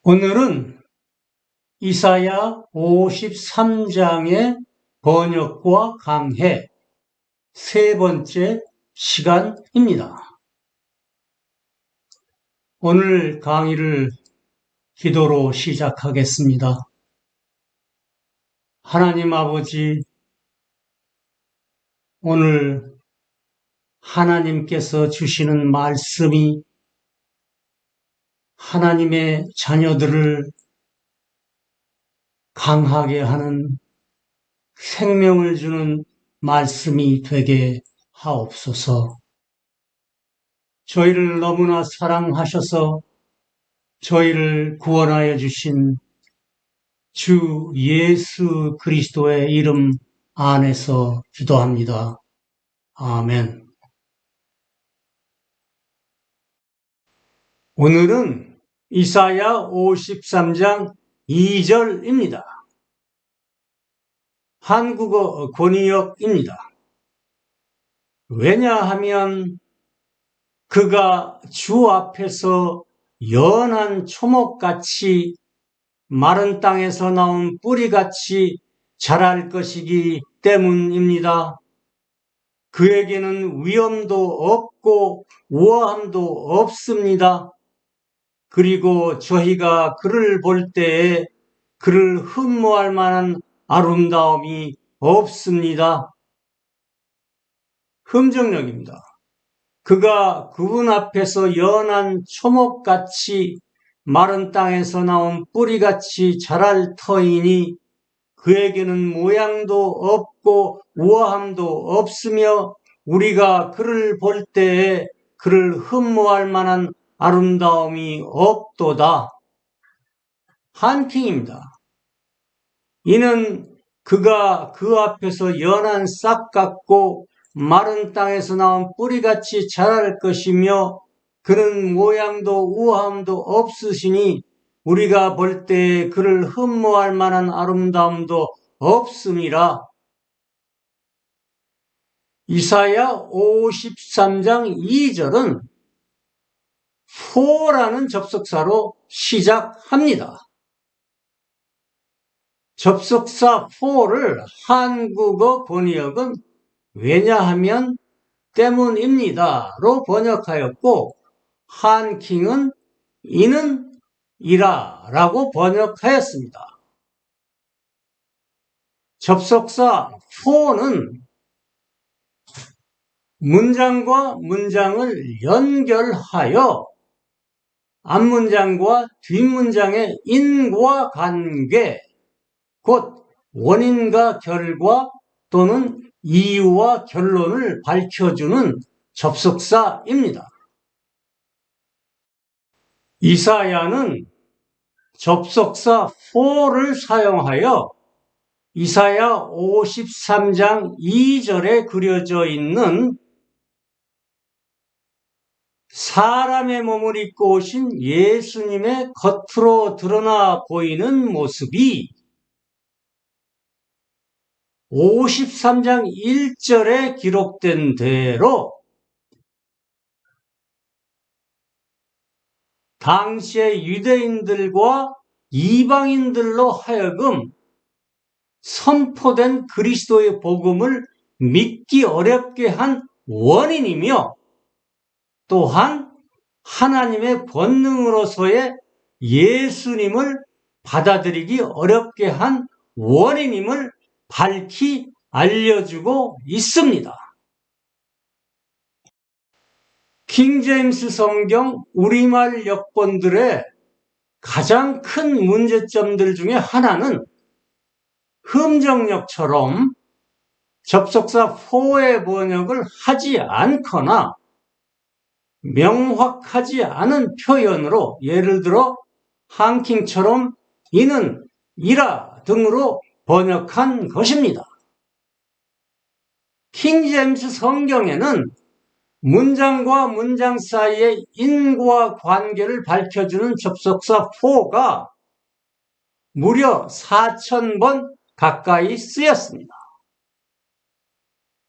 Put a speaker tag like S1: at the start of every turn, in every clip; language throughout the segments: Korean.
S1: 오늘은 이사야 53장의 번역과 강해 세 번째 시간입니다. 오늘 강의를 기도로 시작하겠습니다. 하나님 아버지, 오늘 하나님께서 주시는 말씀이 하나님의 자녀들을 강하게 하는 생명을 주는 말씀이 되게 하옵소서. 저희를 너무나 사랑하셔서 저희를 구원하여 주신 주 예수 그리스도의 이름 안에서 기도합니다. 아멘. 오늘은 이사야 53장 2절입니다. 한국어 권역입니다. 왜냐하면 그가 주 앞에서 연한 초목같이 마른 땅에서 나온 뿌리같이 자랄 것이기 때문입니다. 그에게는 위험도 없고 우아함도 없습니다. 그리고 저희가 그를 볼 때에 그를 흠모할 만한 아름다움이 없습니다. 흠정력입니다. 그가 그분 앞에서 연한 초목같이 마른 땅에서 나온 뿌리같이 자랄 터이니 그에게는 모양도 없고 우아함도 없으며 우리가 그를 볼 때에 그를 흠모할 만한 아름다움이 없도다. 한킹입니다. 이는 그가 그 앞에서 연한 싹 같고 마른 땅에서 나온 뿌리같이 자랄 것이며 그는 모양도 우아함도 없으시니 우리가 볼 때 그를 흠모할 만한 아름다움도 없음이라. 이사야 53장 2절은 for라는 접속사로 시작합니다. 접속사 for를 한국어 번역은 왜냐하면 때문입니다로 번역하였고 한킹은 이는 이라라고 번역하였습니다. 접속사 for는 문장과 문장을 연결하여 앞문장과 뒷문장의 인과관계, 곧 원인과 결과 또는 이유와 결론을 밝혀주는 접속사입니다. 이사야는 접속사 for를 사용하여 이사야 53장 2절에 그려져 있는 사람의 몸을 입고 오신 예수님의 겉으로 드러나 보이는 모습이 53장 1절에 기록된 대로 당시의 유대인들과 이방인들로 하여금 선포된 그리스도의 복음을 믿기 어렵게 한 원인이며 또한 하나님의 권능으로서의 예수님을 받아들이기 어렵게 한 원인임을 밝히 알려주고 있습니다. 킹제임스 성경 우리말 역본들의 가장 큰 문제점들 중에 하나는 흠정력처럼 접속사 for의 번역을 하지 않거나 명확하지 않은 표현으로 예를 들어 한킹처럼 이는 이라 등으로 번역한 것입니다. 킹제임스 성경에는 문장과 문장 사이의 인과관계를 밝혀주는 접속사 for가 무려 4,000번 가까이 쓰였습니다.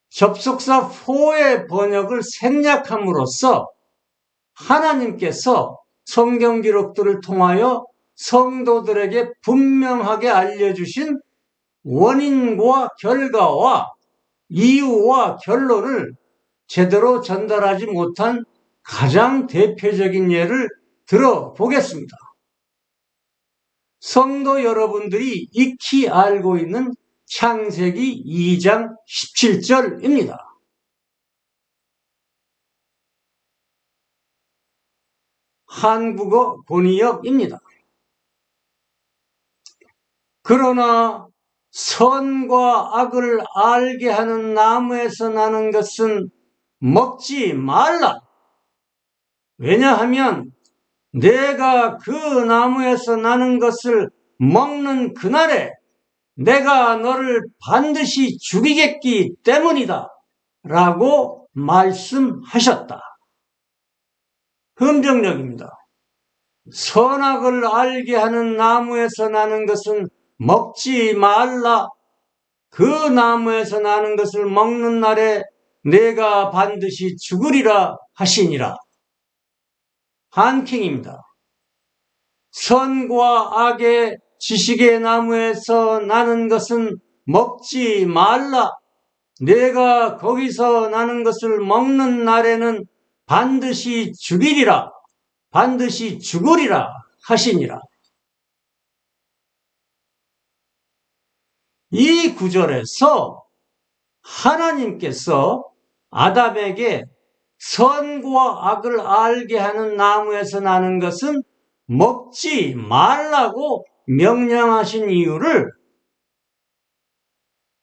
S1: 접속사 for의 번역을 생략함으로써 하나님께서 성경 기록들을 통하여 성도들에게 분명하게 알려주신 원인과 결과와 이유와 결론을 제대로 전달하지 못한 가장 대표적인 예를 들어보겠습니다. 성도 여러분들이 익히 알고 있는 창세기 2장 17절입니다. 한국어 본의역입니다. 그러나 선과 악을 알게 하는 나무에서 나는 것은 먹지 말라. 왜냐하면 내가 그 나무에서 나는 것을 먹는 그날에 내가 너를 반드시 죽이겠기 때문이다. 라고 말씀하셨다. 흠정력입니다. 선악을 알게 하는 나무에서 나는 것은 먹지 말라. 그 나무에서 나는 것을 먹는 날에 내가 반드시 죽으리라 하시니라. 한킹입니다. 선과 악의 지식의 나무에서 나는 것은 먹지 말라. 내가 거기서 나는 것을 먹는 날에는 반드시 죽이리라. 반드시 죽으리라 하시니라. 이 구절에서 하나님께서 아담에게 선과 악을 알게 하는 나무에서 나는 것은 먹지 말라고 명령하신 이유를,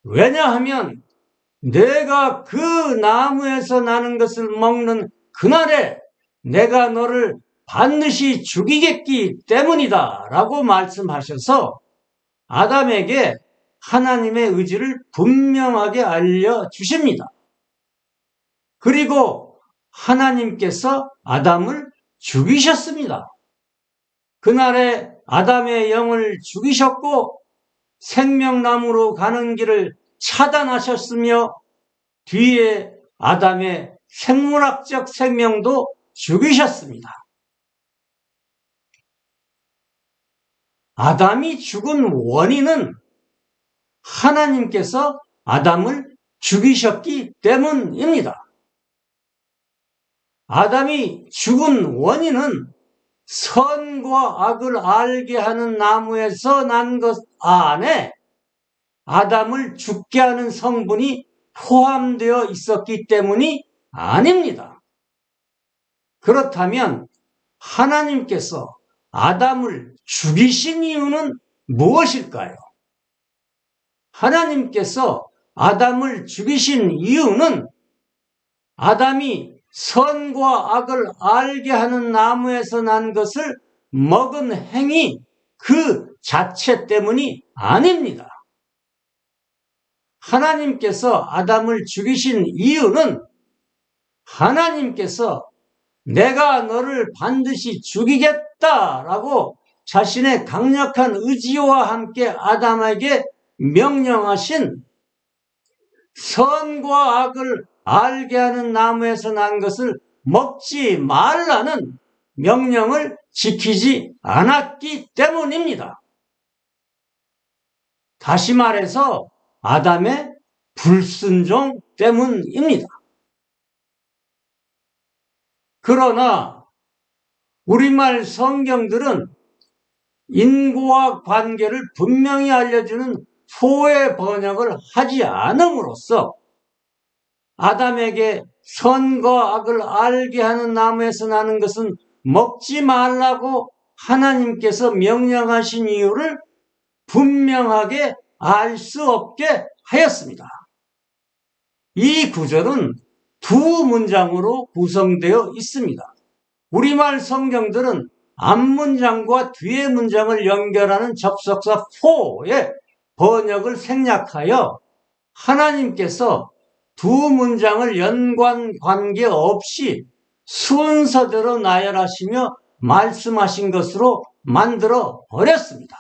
S1: 왜냐하면 내가 그 나무에서 나는 것을 먹는 그날에 내가 너를 반드시 죽이겠기 때문이다 라고 말씀하셔서 아담에게 하나님의 의지를 분명하게 알려주십니다. 그리고 하나님께서 아담을 죽이셨습니다. 그날에 아담의 영을 죽이셨고 생명나무로 가는 길을 차단하셨으며 뒤에 아담의 생물학적 생명도 죽이셨습니다. 아담이 죽은 원인은 하나님께서 아담을 죽이셨기 때문입니다. 아담이 죽은 원인은 선과 악을 알게 하는 나무에서 난 것 안에 아담을 죽게 하는 성분이 포함되어 있었기 때문이 아닙니다. 그렇다면 하나님께서 아담을 죽이신 이유는 무엇일까요? 하나님께서 아담을 죽이신 이유는 아담이 선과 악을 알게 하는 나무에서 난 것을 먹은 행위 그 자체 때문이 아닙니다. 하나님께서 아담을 죽이신 이유는 하나님께서 내가 너를 반드시 죽이겠다라고 자신의 강력한 의지와 함께 아담에게 명령하신 선과 악을 알게 하는 나무에서 난 것을 먹지 말라는 명령을 지키지 않았기 때문입니다. 다시 말해서 아담의 불순종 때문입니다. 그러나 우리말 성경들은 인과 관계를 분명히 알려주는 소의 번역을 하지 않음으로써 아담에게 선과 악을 알게 하는 나무에서 나는 것은 먹지 말라고 하나님께서 명령하신 이유를 분명하게 알 수 없게 하였습니다. 이 구절은 두 문장으로 구성되어 있습니다. 우리말 성경들은 앞문장과 뒤의 문장을 연결하는 접속사 for의 번역을 생략하여 하나님께서 두 문장을 연관 관계 없이 순서대로 나열하시며 말씀하신 것으로 만들어 버렸습니다.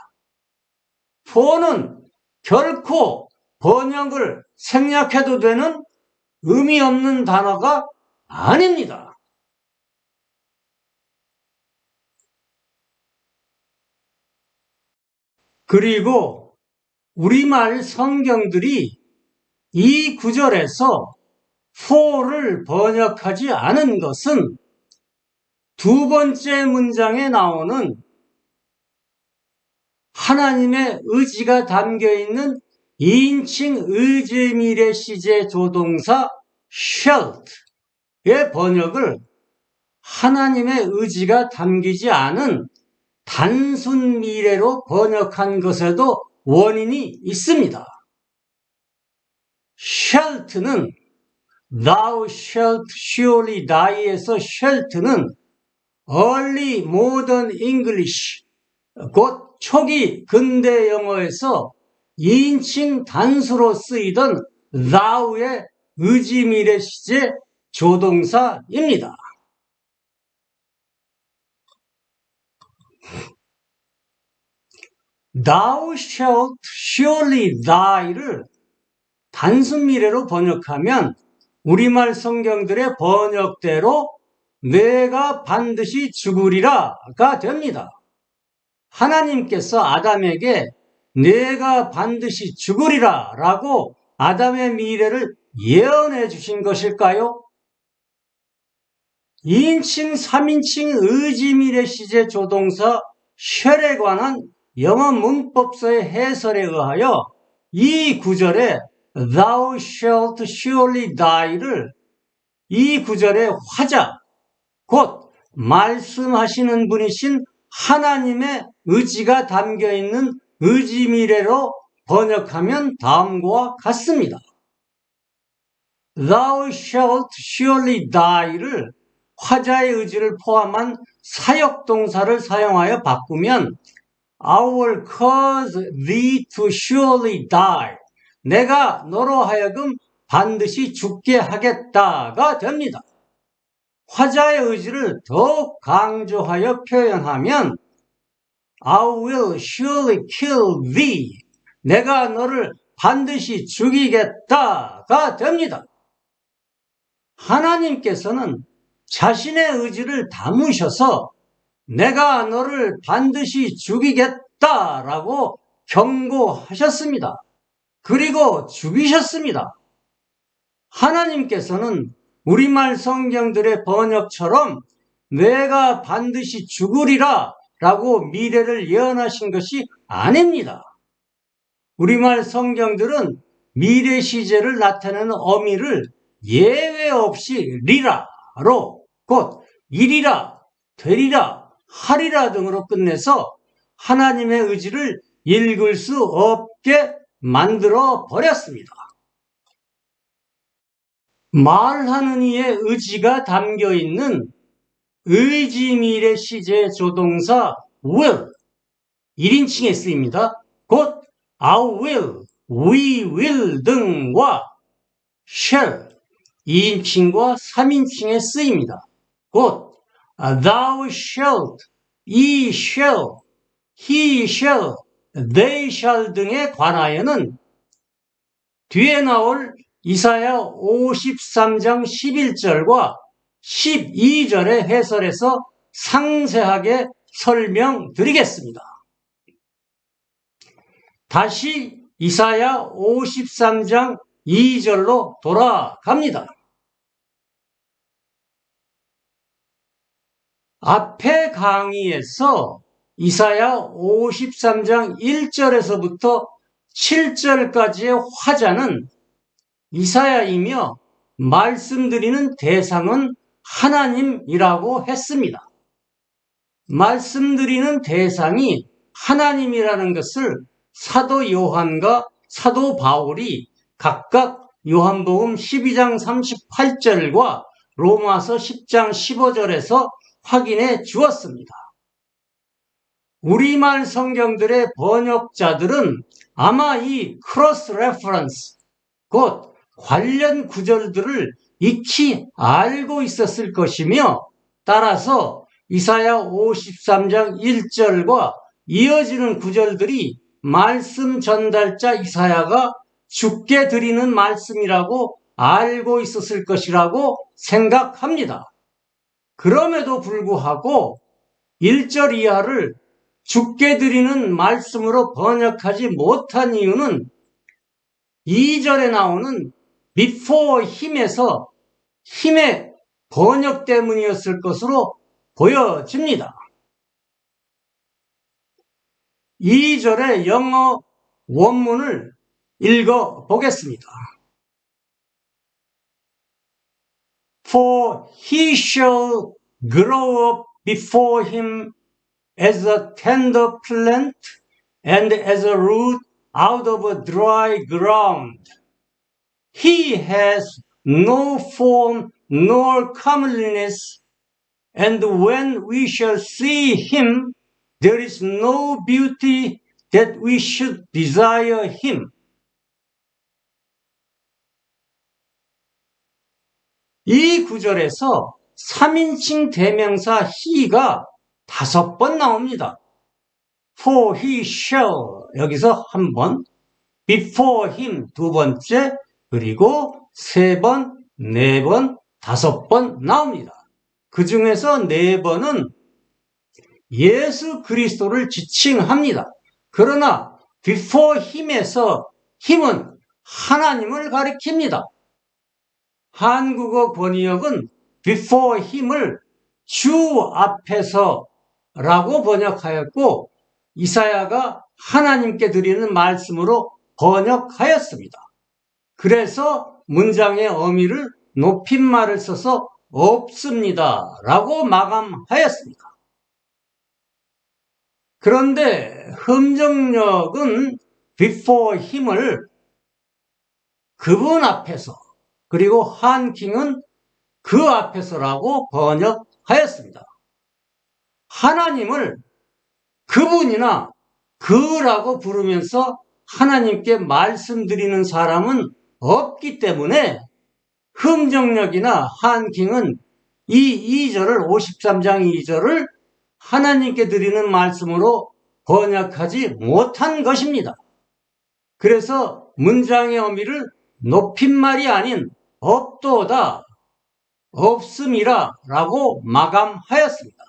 S1: for는 결코 번역을 생략해도 되는 의미 없는 단어가 아닙니다. 그리고 우리말 성경들이 이 구절에서 for를 번역하지 않은 것은 두 번째 문장에 나오는 하나님의 의지가 담겨있는 2인칭 의지미래 시제 조동사 shall의 번역을 하나님의 의지가 담기지 않은 단순 미래로 번역한 것에도 원인이 있습니다. shall는 thou shalt surely die에서 shall는 early modern English, 곧 초기 근대 영어에서 2인칭 단수로 쓰이던 thou의 의지미래 시제 조동사입니다. Thou shalt surely die를 단순 미래로 번역하면 우리말 성경들의 번역대로 내가 반드시 죽으리라가 됩니다. 하나님께서 아담에게 내가 반드시 죽으리라 라고 아담의 미래를 예언해 주신 것일까요? 2인칭, 3인칭 의지미래 시제 조동사 shall에 관한 영어 문법서의 해설에 의하여 이 구절에 thou shalt surely die를 이 구절의 화자, 곧 말씀하시는 분이신 하나님의 의지가 담겨있는 의지미래로 번역하면 다음과 같습니다. Thou shalt surely die를 화자의 의지를 포함한 사역동사를 사용하여 바꾸면 I will cause thee to surely die. 내가 너로 하여금 반드시 죽게 하겠다가 됩니다. 화자의 의지를 더욱 강조하여 표현하면 I will surely kill thee. 내가 너를 반드시 죽이겠다가 됩니다. 하나님께서는 자신의 의지를 담으셔서 내가 너를 반드시 죽이겠다라고 경고하셨습니다. 그리고 죽이셨습니다. 하나님께서는 우리말 성경들의 번역처럼 내가 반드시 죽으리라 라고 미래를 예언하신 것이 아닙니다. 우리말 성경들은 미래 시제를 나타내는 어미를 예외 없이 리라로, 곧 이리라, 되리라, 하리라 등으로 끝내서 하나님의 의지를 읽을 수 없게 만들어 버렸습니다. 말하는 이의 의지가 담겨있는 의지미래 시제 조동사 will 1인칭에 쓰입니다. 곧 I will, we will 등과 shall 2인칭과 3인칭에 쓰입니다. 곧 thou shalt, ye shall, he shall, they shall 등에 관하여는 뒤에 나올 이사야 53장 11절과 12절의 해설에서 상세하게 설명드리겠습니다. 다시 이사야 53장 2절로 돌아갑니다. 앞의 강의에서 이사야 53장 1절에서부터 7절까지의 화자는 이사야이며 말씀드리는 대상은 하나님이라고 했습니다. 말씀드리는 대상이 하나님이라는 것을 사도 요한과 사도 바울이 각각 요한복음 12장 38절과 로마서 10장 15절에서 확인해 주었습니다. 우리말 성경들의 번역자들은 아마 이 크로스 레퍼런스, 곧 관련 구절들을 익히 알고 있었을 것이며 따라서 이사야 53장 1절과 이어지는 구절들이 말씀 전달자 이사야가 주께 드리는 말씀이라고 알고 있었을 것이라고 생각합니다. 그럼에도 불구하고 1절 이하를 주께 드리는 말씀으로 번역하지 못한 이유는 2절에 나오는 before him에서 힘의 번역 때문이었을 것으로 보여집니다. 2절의 영어 원문을 읽어 보겠습니다. For he shall grow up before him as a tender plant and as a root out of a dry ground. He has no form nor comeliness, and when we shall see him, there is no beauty that we should desire him. 이 구절에서 3인칭 대명사 he가 5번 나옵니다. For he shall 여기서 한 번, before him 2번째, 그리고 3번, 4번, 5번 나옵니다. 그 중에서 4번은 예수 그리스도를 지칭합니다. 그러나 before him에서 힘은 하나님을 가리킵니다. 한국어 권의역은 before him을 주 앞에서 라고 번역하였고 이사야가 하나님께 드리는 말씀으로 번역하였습니다. 그래서 문장의 어미를 높임말을 써서 없습니다 라고 마감하였습니다. 그런데 흠정역은 before him을 그분 앞에서 그리고 한킹은 그 앞에서라고 번역하였습니다. 하나님을 그분이나 그라고 부르면서 하나님께 말씀드리는 사람은 없기 때문에 흠정역이나 한킹은 이 2절을 53장 2절을 하나님께 드리는 말씀으로 번역하지 못한 것입니다. 그래서 문장의 어미를 높임말이 아닌 없도다, 없음이라 라고 마감하였습니다.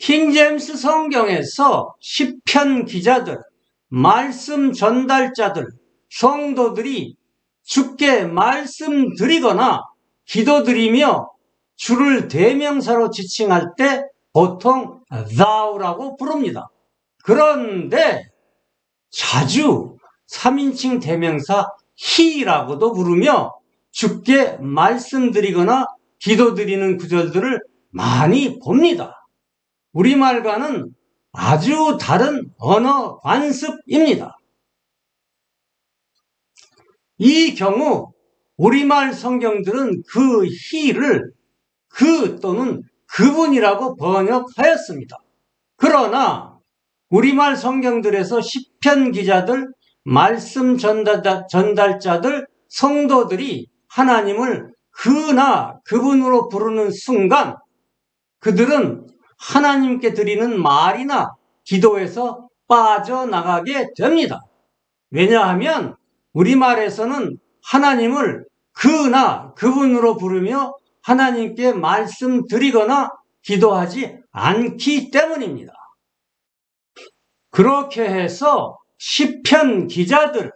S1: 킹제임스 성경에서 시편 기자들, 말씀 전달자들, 성도들이 주께 말씀드리거나 기도드리며 주를 대명사로 지칭할 때 보통 thou라고 부릅니다. 그런데 자주 3인칭 대명사 he라고도 부르며 주께 말씀드리거나 기도드리는 구절들을 많이 봅니다. 우리말과는 아주 다른 언어 관습입니다. 이 경우 우리말 성경들은 그 he를 그 또는 그분이라고 번역하였습니다. 그러나 우리말 성경들에서 시편 기자들, 말씀 전달자들, 성도들이 하나님을 그나 그분으로 부르는 순간 그들은 하나님께 드리는 말이나 기도에서 빠져나가게 됩니다. 왜냐하면 우리말에서는 하나님을 그나 그분으로 부르며 하나님께 말씀드리거나 기도하지 않기 때문입니다. 그렇게 해서 시편 기자들,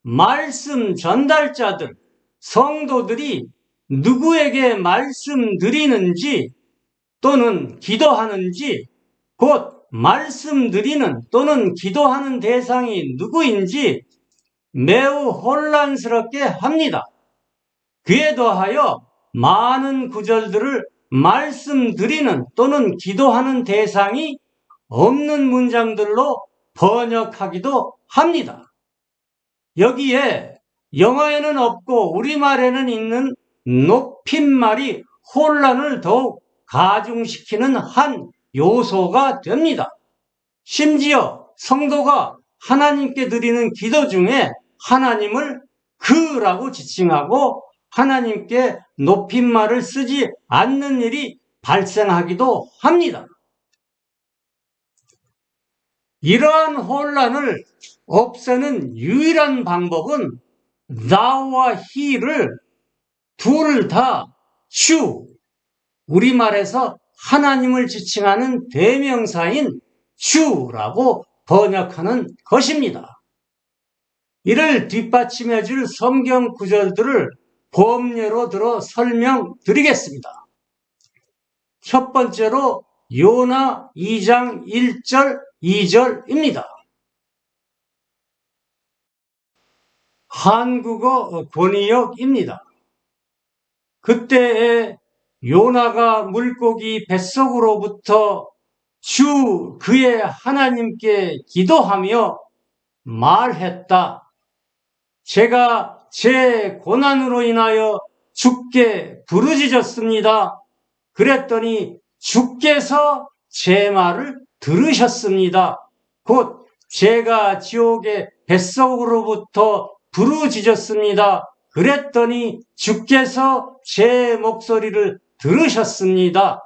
S1: 말씀 전달자들, 성도들이 누구에게 말씀드리는지 또는 기도하는지 곧 말씀드리는 또는 기도하는 대상이 누구인지 매우 혼란스럽게 합니다. 그에 더하여 많은 구절들을 말씀드리는 또는 기도하는 대상이 없는 문장들로 번역하기도 합니다. 여기에 영어에는 없고 우리말에는 있는 높임말이 혼란을 더욱 가중시키는 한 요소가 됩니다. 심지어 성도가 하나님께 드리는 기도 중에 하나님을 그라고 지칭하고 하나님께 높임말을 쓰지 않는 일이 발생하기도 합니다. 이러한 혼란을 없애는 유일한 방법은 thou와 he를 둘 다 주, 우리말에서 하나님을 지칭하는 대명사인 주라고 번역하는 것입니다. 이를 뒷받침해 줄 성경 구절들을 범례로 들어 설명드리겠습니다. 첫 번째로 요나 2장 1절 2절입니다. 한국어 권위역입니다. 그때에 요나가 물고기 뱃속으로부터 주 그의 하나님께 기도하며 말했다. 제가 제 고난으로 인하여 주께 부르짖었습니다. 그랬더니 주께서 제 말을 들으셨습니다. 곧 제가 지옥의 뱃속으로부터 부르짖었습니다. 그랬더니 주께서 제 목소리를 들으셨습니다.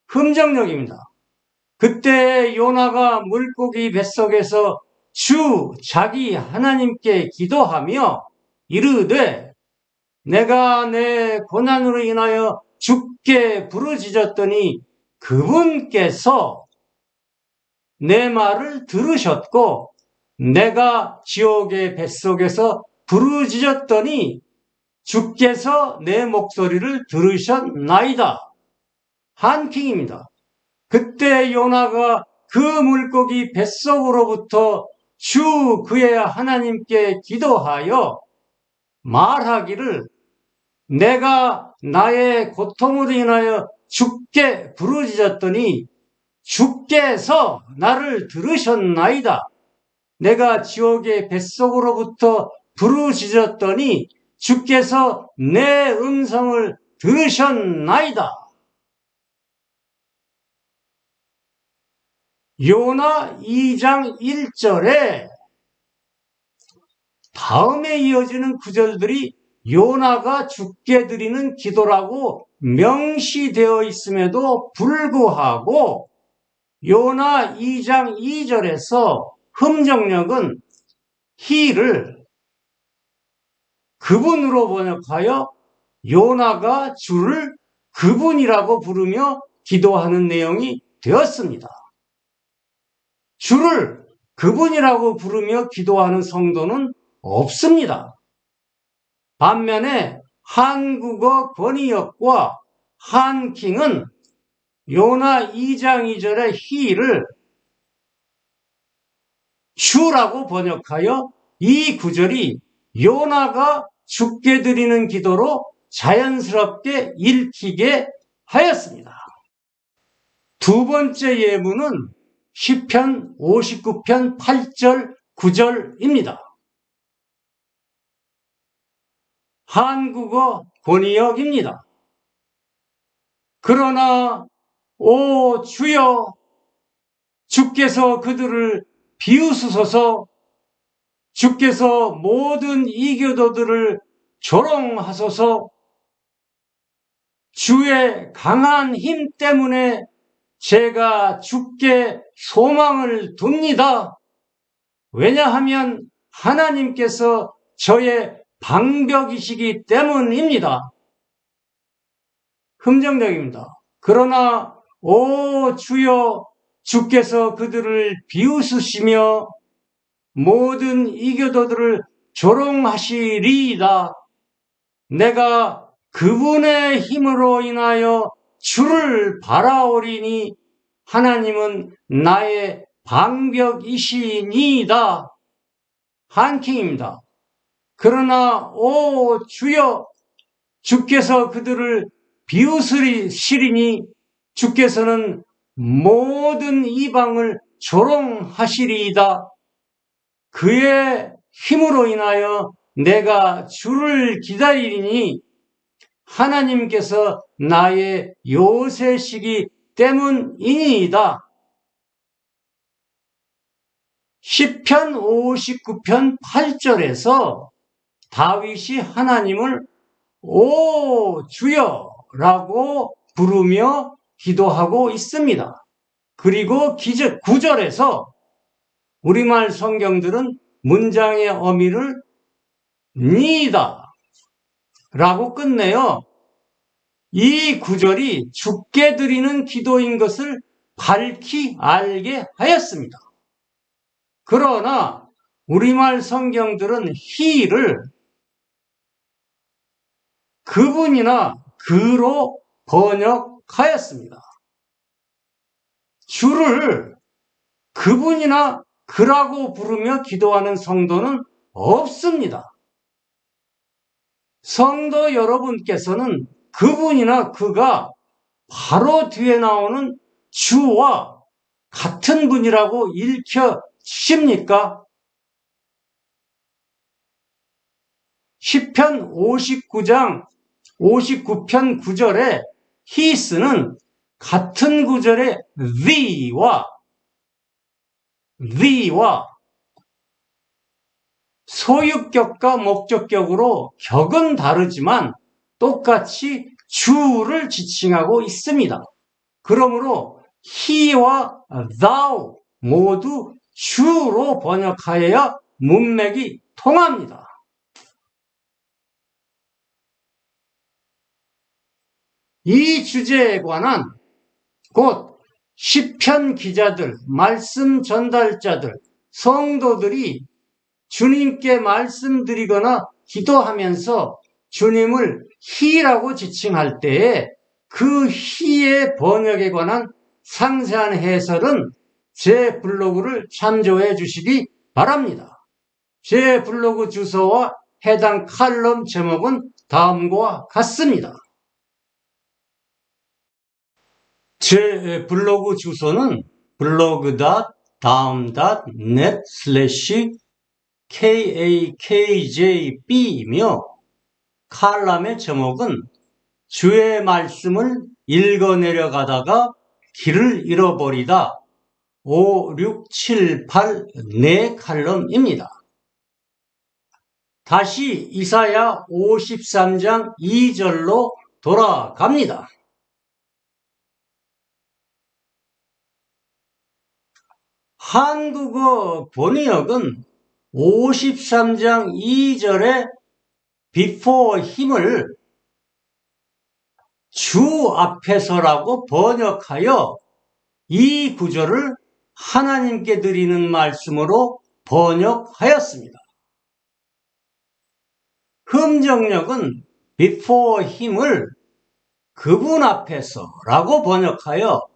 S1: 흠정역입니다. 그때 요나가 물고기 뱃속에서 주 자기 하나님께 기도하며 이르되 내가 내 고난으로 인하여 주께 부르짖었더니 그분께서 내 말을 들으셨고 내가 지옥의 뱃속에서 부르짖었더니 주께서 내 목소리를 들으셨나이다. 한킹입니다. 그때 요나가 그 물고기 뱃속으로부터 주 그의 하나님께 기도하여 말하기를 내가 나의 고통으로 인하여 주께 부르짖었더니 주께서 나를 들으셨나이다. 내가 지옥의 뱃속으로부터 부르짖었더니 주께서 내 음성을 들으셨나이다. 요나 2장 1절에 다음에 이어지는 구절들이 요나가 주께 드리는 기도라고 명시되어 있음에도 불구하고 요나 2장 2절에서 흠정역은 he를 그분으로 번역하여 요나가 주를 그분이라고 부르며 기도하는 내용이 되었습니다. 주를 그분이라고 부르며 기도하는 성도는 없습니다. 반면에 한국어 권위역과 한킹은 요나 2장 2절의 he를 주라고 번역하여 이 구절이 요나가 주께 드리는 기도로 자연스럽게 읽히게 하였습니다. 두 번째 예문은 시편 59편 8절 9절입니다. 한국어 권위역입니다. 그러나 오 주여 주께서 그들을 비웃으소서 주께서 모든 이교도들을 조롱하소서 주의 강한 힘 때문에 제가 주께 소망을 둡니다. 왜냐하면 하나님께서 저의 방벽이시기 때문입니다. 흠정역입니다. 그러나 오 주여 주께서 그들을 비웃으시며 모든 이교도들을 조롱하시리이다. 내가 그분의 힘으로 인하여 주를 바라오리니 하나님은 나의 방벽이시니이다. 한킹입니다. 그러나 오 주여 주께서 그들을 비웃으시리니 주께서는 모든 이방을 조롱하시리이다. 그의 힘으로 인하여 내가 주를 기다리니 하나님께서 나의 요새시기 때문이니이다. 시편 59편 8절에서 다윗이 하나님을 오 주여라고 부르며 기도하고 있습니다. 그리고 9절에서 우리말 성경들은 문장의 어미를 니다 라고 끝내요. 이 구절이 주께 드리는 기도인 것을 밝히 알게 하였습니다. 그러나 우리말 성경들은 he를 그분이나 그로 번역하였습니다. 주를 그분이나 그라고 부르며 기도하는 성도는 없습니다. 성도 여러분께서는 그분이나 그가 바로 뒤에 나오는 주와 같은 분이라고 읽혀지십니까? 시편 59장 59편 9절에 히스는 같은 구절의 the와 소유격과 목적격으로 격은 다르지만 똑같이 주를 지칭하고 있습니다. 그러므로 he와 thou 모두 주로 번역하여야 문맥이 통합니다. 이 주제에 관한 곧 시편 기자들, 말씀 전달자들, 성도들이 주님께 말씀드리거나 기도하면서 주님을 he라고 지칭할 때에 그 he의 번역에 관한 상세한 해설은 제 블로그를 참조해 주시기 바랍니다. 제 블로그 주소와 해당 칼럼 제목은 다음과 같습니다. 제 블로그 주소는 blog.net/kakjb이며 칼럼의 제목은 주의 말씀을 읽어내려가다가 길을 잃어버리다 5, 6, 7, 8 네 칼럼입니다. 다시 이사야 53장 2절로 돌아갑니다. 한국어 번역은 53장 2절에 before him을 주 앞에서라고 번역하여 이 구절을 하나님께 드리는 말씀으로 번역하였습니다. 흠정역은 before him을 그분 앞에서라고 번역하여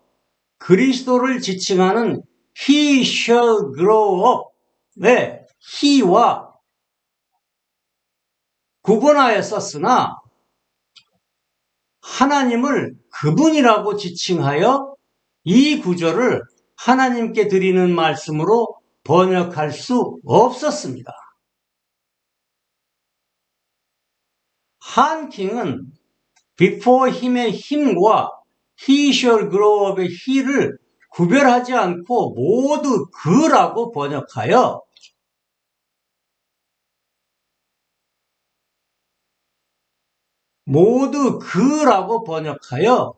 S1: 그리스도를 지칭하는 he shall grow up의 he와 구분하여 썼으나 하나님을 그분이라고 지칭하여 이 구절을 하나님께 드리는 말씀으로 번역할 수 없었습니다. 한킹은 before him의 힘과 he shall grow up의 he를 구별하지 않고 모두 그라고 번역하여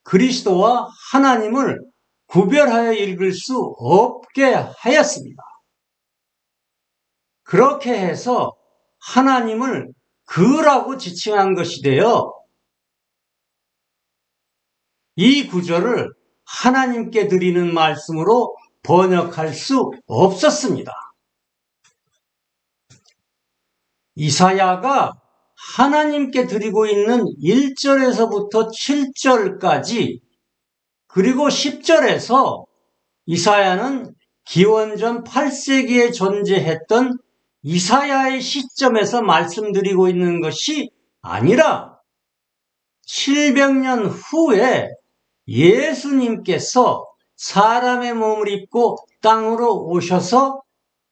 S1: 그리스도와 하나님을 구별하여 읽을 수 없게 하였습니다. 그렇게 해서 하나님을 그라고 지칭한 것이 되어 이 구절을 하나님께 드리는 말씀으로 번역할 수 없었습니다. 이사야가 하나님께 드리고 있는 1절에서부터 7절까지 그리고 10절에서 이사야는 기원전 8세기에 존재했던 이사야의 시점에서 말씀드리고 있는 것이 아니라 700년 후에 예수님께서 사람의 몸을 입고 땅으로 오셔서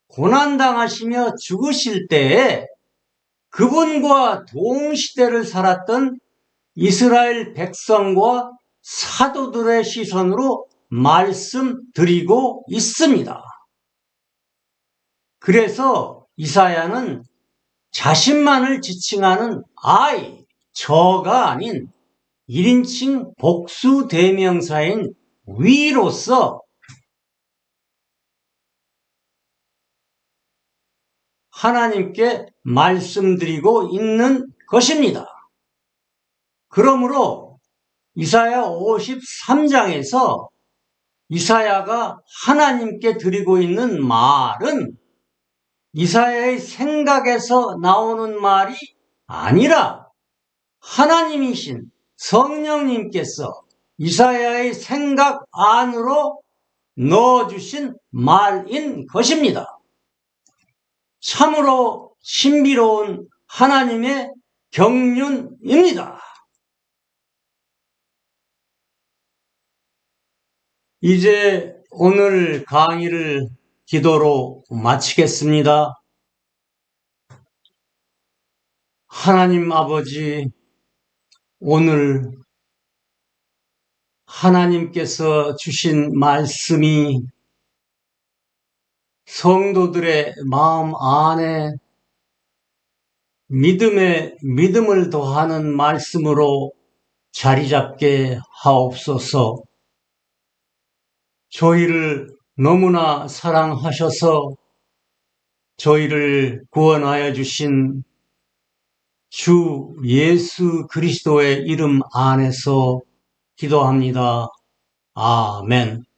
S1: 고난당하시며 죽으실 때에 그분과 동시대를 살았던 이스라엘 백성과 사도들의 시선으로 말씀드리고 있습니다. 그래서 이사야는 자신만을 지칭하는 I, 저가 아닌 1인칭 복수 대명사인 위로서 하나님께 말씀드리고 있는 것입니다. 그러므로 이사야 53장에서 이사야가 하나님께 드리고 있는 말은 이사야의 생각에서 나오는 말이 아니라 하나님이신 성령님께서 이사야의 생각 안으로 넣어주신 말인 것입니다. 참으로 신비로운 하나님의 경륜입니다. 이제 오늘 강의를 기도로 마치겠습니다. 하나님 아버지, 오늘 하나님께서 주신 말씀이 성도들의 마음 안에 믿음을 더하는 말씀으로 자리 잡게 하옵소서. 저희를 너무나 사랑하셔서 저희를 구원하여 주신 주 예수 그리스도의 이름 안에서 기도합니다. 아멘.